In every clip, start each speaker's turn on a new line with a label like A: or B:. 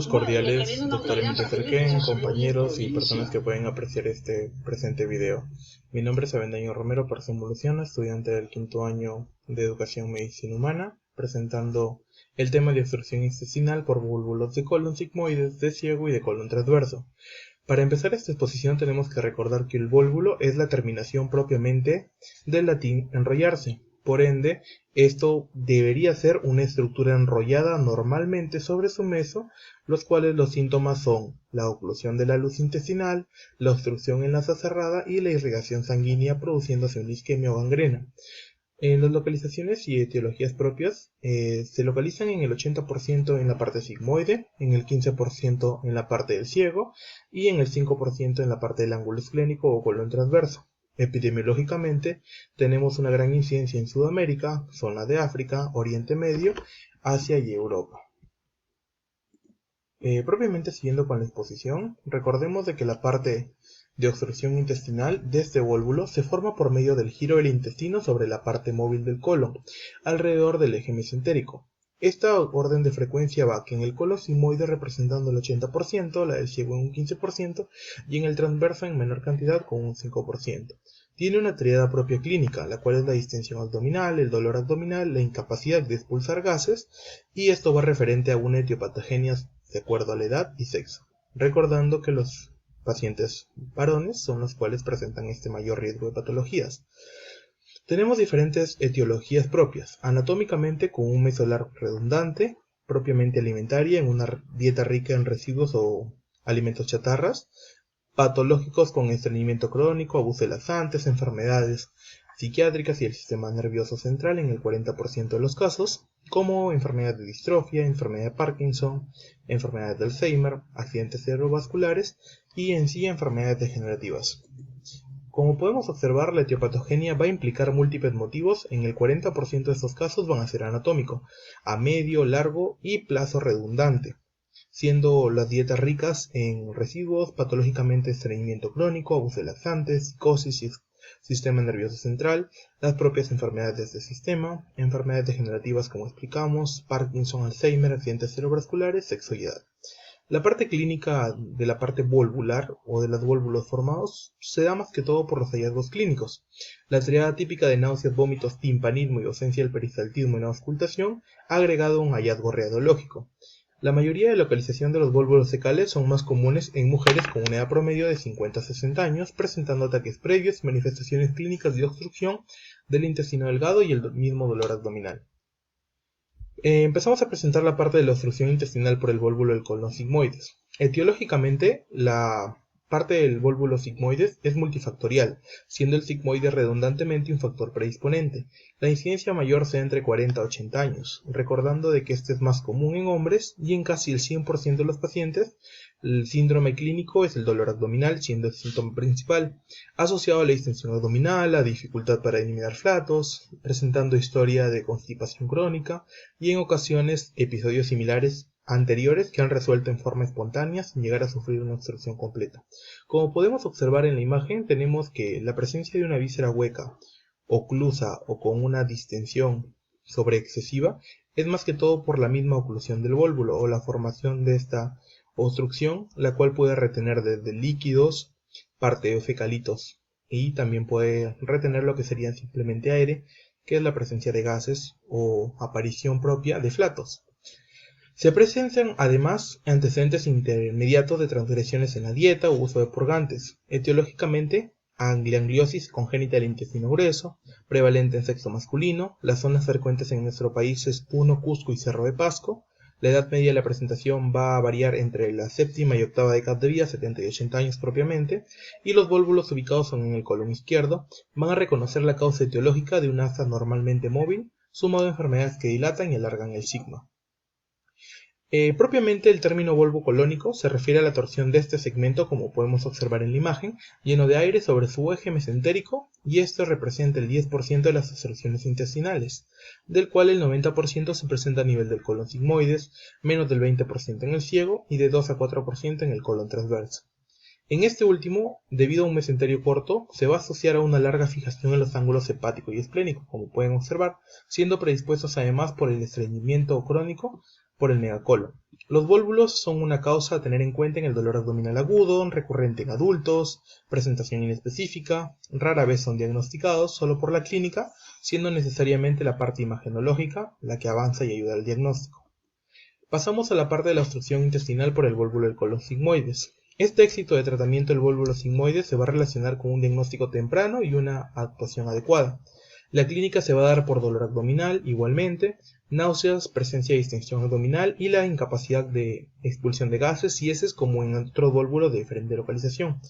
A: Saludos cordiales, doctor Emilio Cerquén, compañeros y personas que pueden apreciar este presente video. Mi nombre es Avendaño Romero Parza Evoluciona, estudiante del quinto año de Educación Medicina Humana, presentando el tema de obstrucción intestinal por vólvulos de colon sigmoides, de ciego y de colon transverso. Para empezar esta exposición tenemos que recordar que el vólvulo es la terminación propiamente del latín enrollarse. Por ende, esto debería ser una estructura enrollada normalmente sobre su meso, los cuales los síntomas son la oclusión de la luz intestinal, la obstrucción en la asa cerrada y la irrigación sanguínea produciéndose una isquemia o gangrena. En las localizaciones y etiologías propias se localizan en el 80% en la parte sigmoide, en el 15% en la parte del ciego y en el 5% en la parte del ángulo esclénico o colon transverso. Epidemiológicamente tenemos una gran incidencia en Sudamérica, zona de África, Oriente Medio, Asia y Europa. Propiamente siguiendo con la exposición, recordemos de que la parte de obstrucción intestinal de este vólvulo se forma por medio del giro del intestino sobre la parte móvil del colon, alrededor del eje mesentérico. Esta orden de frecuencia va que en el colon sigmoide representando el 80%, la del ciego en un 15% y en el transverso en menor cantidad con un 5%. Tiene una triada propia clínica, la cual es la distensión abdominal, el dolor abdominal, la incapacidad de expulsar gases, y esto va referente a una etiopatogenia de acuerdo a la edad y sexo, recordando que los pacientes varones son los cuales presentan este mayor riesgo de patologías. Tenemos diferentes etiologías propias, anatómicamente con un mesolar redundante, propiamente alimentaria, en una dieta rica en residuos o alimentos chatarras, patológicos con estreñimiento crónico, abuso de laxantes, enfermedades psiquiátricas y el sistema nervioso central en el 40% de los casos, como enfermedad de distrofia, enfermedad de Parkinson, enfermedad de Alzheimer, accidentes cerebrovasculares y en sí enfermedades degenerativas. Como podemos observar, la etiopatogenia va a implicar múltiples motivos. En el 40% de estos casos van a ser anatómico, a medio, largo y plazo redundante, siendo las dietas ricas en residuos, patológicamente estreñimiento crónico, abuso de laxantes, psicosis y sistema nervioso central, las propias enfermedades de este sistema, enfermedades degenerativas como explicamos, Parkinson, Alzheimer, accidentes cerebrovasculares, sexo y edad. La parte clínica de la parte volvular o de los vólvulos formados se da más que todo por los hallazgos clínicos. La triada típica de náuseas, vómitos, timpanismo y ausencia del peristaltismo en la auscultación ha agregado un hallazgo radiológico. La mayoría de localización de los vólvulos fecales son más comunes en mujeres con una edad promedio de 50 a 60 años, presentando ataques previos, manifestaciones clínicas de obstrucción del intestino delgado y el mismo dolor abdominal. Empezamos a presentar la parte de la obstrucción intestinal por el vólvulo del colon sigmoides. Etiológicamente, la parte del vólvulo sigmoides es multifactorial, siendo el sigmoide redundantemente un factor predisponente. La incidencia mayor se da entre 40 a 80 años, recordando de que este es más común en hombres y en casi el 100% de los pacientes. El síndrome clínico es el dolor abdominal, siendo el síntoma principal, asociado a la distensión abdominal, a dificultad para eliminar flatos, presentando historia de constipación crónica y en ocasiones episodios similares anteriores que han resuelto en forma espontánea sin llegar a sufrir una obstrucción completa. Como podemos observar en la imagen, tenemos que la presencia de una víscera hueca, oclusa o con una distensión sobreexcesiva es más que todo por la misma oclusión del vólvulo o la formación de esta obstrucción, la cual puede retener desde líquidos, parte de fecalitos y también puede retener lo que sería simplemente aire, que es la presencia de gases o aparición propia de flatos. Se presentan además antecedentes intermediatos de transgresiones en la dieta o uso de purgantes. Etiológicamente, gangliosis congénita del intestino grueso, prevalente en sexo masculino. Las zonas frecuentes en nuestro país es Puno, Cusco y Cerro de Pasco. La edad media de la presentación va a variar entre la séptima y octava década de vida, 70 y 80 años propiamente, y los vólvulos ubicados son en el colon izquierdo. Van a reconocer la causa etiológica de una asa normalmente móvil, sumado a enfermedades que dilatan y alargan el signo. Propiamente el término volvo colónico se refiere a la torsión de este segmento, como podemos observar en la imagen, lleno de aire sobre su eje mesentérico, y esto representa el 10% de las obstrucciones intestinales, del cual el 90% se presenta a nivel del colon sigmoides, menos del 20% en el ciego y de 2 a 4% en el colon transverso. En este último, debido a un mesenterio corto, se va a asociar a una larga fijación en los ángulos hepático y esplénico, como pueden observar, siendo predispuestos además por el estreñimiento crónico por el megacolon. Los vólvulos son una causa a tener en cuenta en el dolor abdominal agudo, recurrente en adultos, presentación inespecífica, rara vez son diagnosticados solo por la clínica, siendo necesariamente la parte imagenológica la que avanza y ayuda al diagnóstico. Pasamos a la parte de la obstrucción intestinal por el vólvulo del colon sigmoides. Este éxito de tratamiento del vólvulo sigmoide se va a relacionar con un diagnóstico temprano y una actuación adecuada. La clínica se va a dar por dolor abdominal igualmente, náuseas, presencia de distensión abdominal y la incapacidad de expulsión de gases y heces como en otros vólvulos de diferente localización.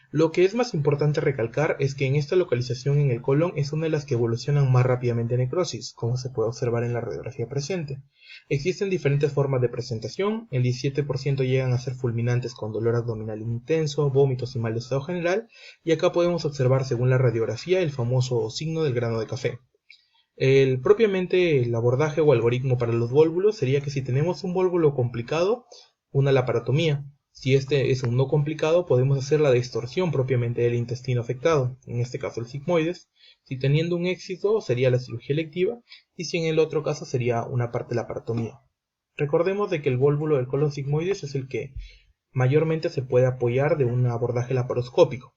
A: Lo que es más importante recalcar es que en esta localización en el colon es una de las que evolucionan más rápidamente a necrosis, como se puede observar en la radiografía presente. Existen diferentes formas de presentación, el 17% llegan a ser fulminantes con dolor abdominal intenso, vómitos y mal estado general, y acá podemos observar según la radiografía el famoso signo del grano de café. Propiamente el abordaje o algoritmo para los vólvulos sería que si tenemos un vólvulo complicado, una laparotomía. Si este es un no complicado, podemos hacer la distorsión propiamente del intestino afectado, en este caso el sigmoides. Si teniendo un éxito sería la cirugía electiva y si en el otro caso sería una parte de laparotomía. Recordemos de que el vólvulo del colon sigmoides es el que mayormente se puede apoyar de un abordaje laparoscópico.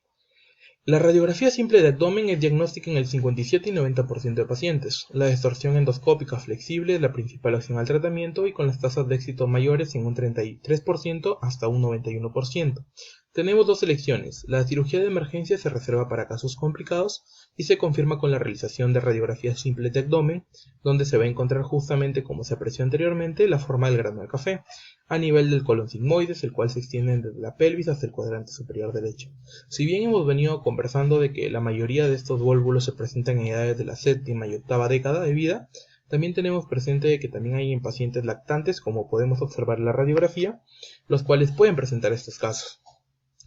A: La radiografía simple de abdomen es diagnóstica en el 57 y 90% de pacientes. La distorsión endoscópica flexible es la principal opción al tratamiento y con las tasas de éxito mayores en un 33% hasta un 91%. Tenemos dos elecciones. La cirugía de emergencia se reserva para casos complicados y se confirma con la realización de radiografías simples de abdomen, donde se va a encontrar justamente, como se apreció anteriormente, la forma del grano de café, a nivel del colon sigmoides, el cual se extiende desde la pelvis hasta el cuadrante superior derecho. Si bien hemos venido conversando de que la mayoría de estos vólvulos se presentan en edades de la séptima y octava década de vida, también tenemos presente que también hay en pacientes lactantes, como podemos observar en la radiografía, los cuales pueden presentar estos casos.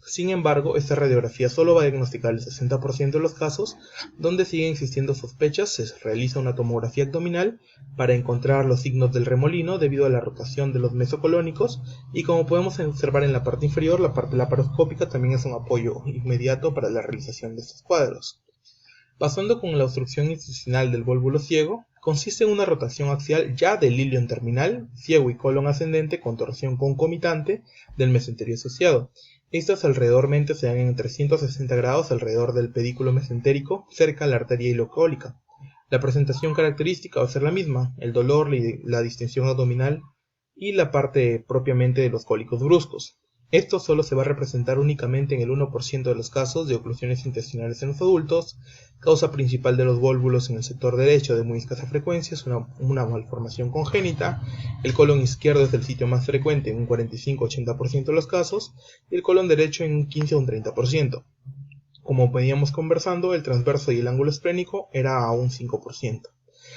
A: Sin embargo, esta radiografía solo va a diagnosticar el 60% de los casos, donde siguen existiendo sospechas. Se realiza una tomografía abdominal para encontrar los signos del remolino debido a la rotación de los mesocolónicos y como podemos observar en la parte inferior, la parte laparoscópica también es un apoyo inmediato para la realización de estos cuadros. Pasando con la obstrucción intestinal del vólvulo ciego, consiste en una rotación axial ya del ilion terminal, ciego y colon ascendente con torsión concomitante del mesenterio asociado. Estas alrededormente se dan en 360 grados alrededor del pedículo mesentérico, cerca a la arteria ilocólica. La presentación característica va a ser la misma, el dolor, la distensión abdominal y la parte propiamente de los cólicos bruscos. Esto solo se va a representar únicamente en el 1% de los casos de oclusiones intestinales en los adultos. Causa principal de los vólvulos en el sector derecho de muy escasa frecuencia es una malformación congénita. El colon izquierdo es el sitio más frecuente en un 45-80% de los casos y el colon derecho en un 15 o un 30%. Como veníamos conversando, el transverso y el ángulo esplénico era a un 5%.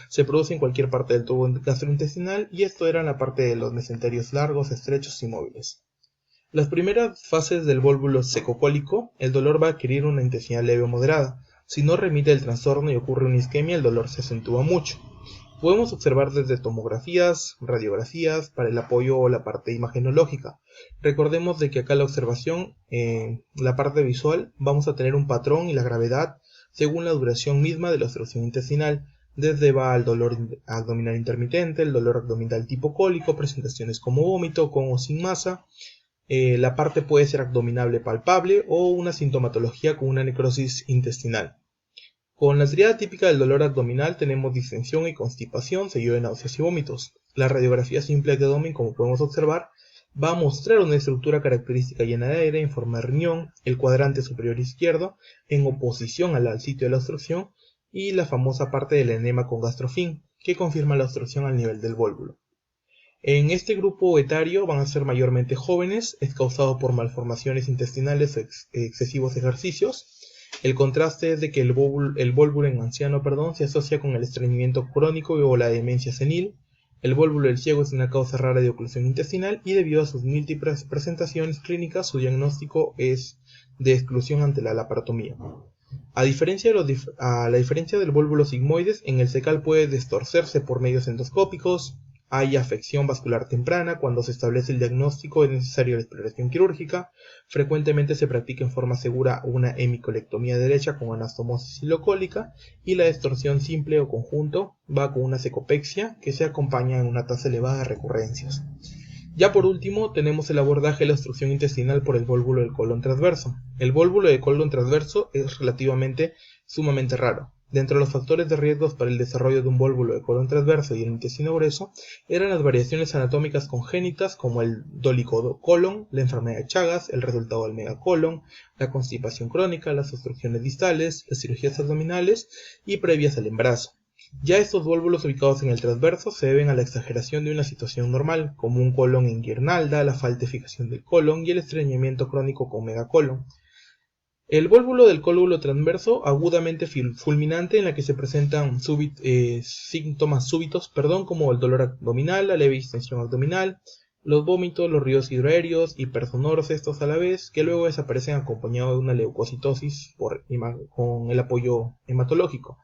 A: Se produce en cualquier parte del tubo gastrointestinal y esto era en la parte de los mesenterios largos, estrechos y móviles. Las primeras fases del vólvulo secocólico, el dolor va a adquirir una intensidad leve o moderada. Si no remite el trastorno y ocurre una isquemia, el dolor se acentúa mucho. Podemos observar desde tomografías, radiografías, para el apoyo o la parte imagenológica. Recordemos de que acá la observación, la parte visual, vamos a tener un patrón y la gravedad según la duración misma de la obstrucción intestinal. Desde va al dolor abdominal intermitente, el dolor abdominal tipo cólico, presentaciones como vómito, con o sin masa. La parte puede ser abdominable palpable o una sintomatología con una necrosis intestinal. Con la triada típica del dolor abdominal tenemos distensión y constipación seguido de náuseas y vómitos. La radiografía simple de abdomen, como podemos observar, va a mostrar una estructura característica llena de aire en forma de riñón, el cuadrante superior izquierdo en oposición al sitio de la obstrucción y la famosa parte del enema con gastrofín, que confirma la obstrucción al nivel del vólvulo. En este grupo etario van a ser mayormente jóvenes, es causado por malformaciones intestinales o excesivos ejercicios. El contraste es de que el vólvulo en anciano se asocia con el estreñimiento crónico o la demencia senil. El vólvulo del ciego es una causa rara de oclusión intestinal y debido a sus múltiples presentaciones clínicas, su diagnóstico es de exclusión ante la laparotomía. A la diferencia del vólvulo sigmoides, en el cecal puede distorcerse por medios endoscópicos. Hay afección vascular temprana. Cuando se establece el diagnóstico es necesaria la exploración quirúrgica. Frecuentemente se practica en forma segura una hemicolectomía derecha con anastomosis ilocólica y la distorsión simple o conjunto va con una secopexia que se acompaña en una tasa elevada de recurrencias. Ya por último tenemos el abordaje de la obstrucción intestinal por el vólvulo del colon transverso. El vólvulo del colon transverso es relativamente sumamente raro. Dentro de los factores de riesgos para el desarrollo de un vólvulo de colon transverso y el intestino grueso eran las variaciones anatómicas congénitas como el dólico colon, la enfermedad de Chagas, el resultado del megacolon, la constipación crónica, las obstrucciones distales, las cirugías abdominales y previas al embarazo. Ya estos vólvulos ubicados en el transverso se deben a la exageración de una situación normal, como un colon en guirnalda, la falta de fijación del colon y el estreñimiento crónico con megacolon. El vólvulo del cólulo transverso agudamente fulminante en la que se presentan síntomas súbitos, como el dolor abdominal, la leve distensión abdominal, los vómitos, los ríos hidroaéreos, hipersonoros estos a la vez, que luego desaparecen acompañados de una leucocitosis con el apoyo hematológico.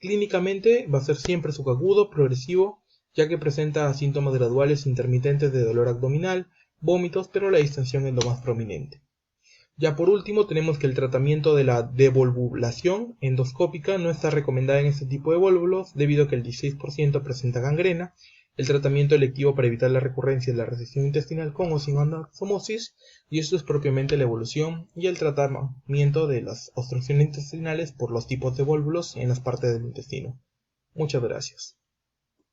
A: Clínicamente va a ser siempre subagudo, progresivo, ya que presenta síntomas graduales intermitentes de dolor abdominal, vómitos, pero la distensión es lo más prominente. Ya por último tenemos que el tratamiento de la devolvulación endoscópica no está recomendada en este tipo de vólvulos debido a que el 16% presenta gangrena, el tratamiento electivo para evitar la recurrencia de la recesión intestinal con o sin anastomosis, y esto es propiamente la evolución y el tratamiento de las obstrucciones intestinales por los tipos de vólvulos en las partes del intestino. Muchas gracias.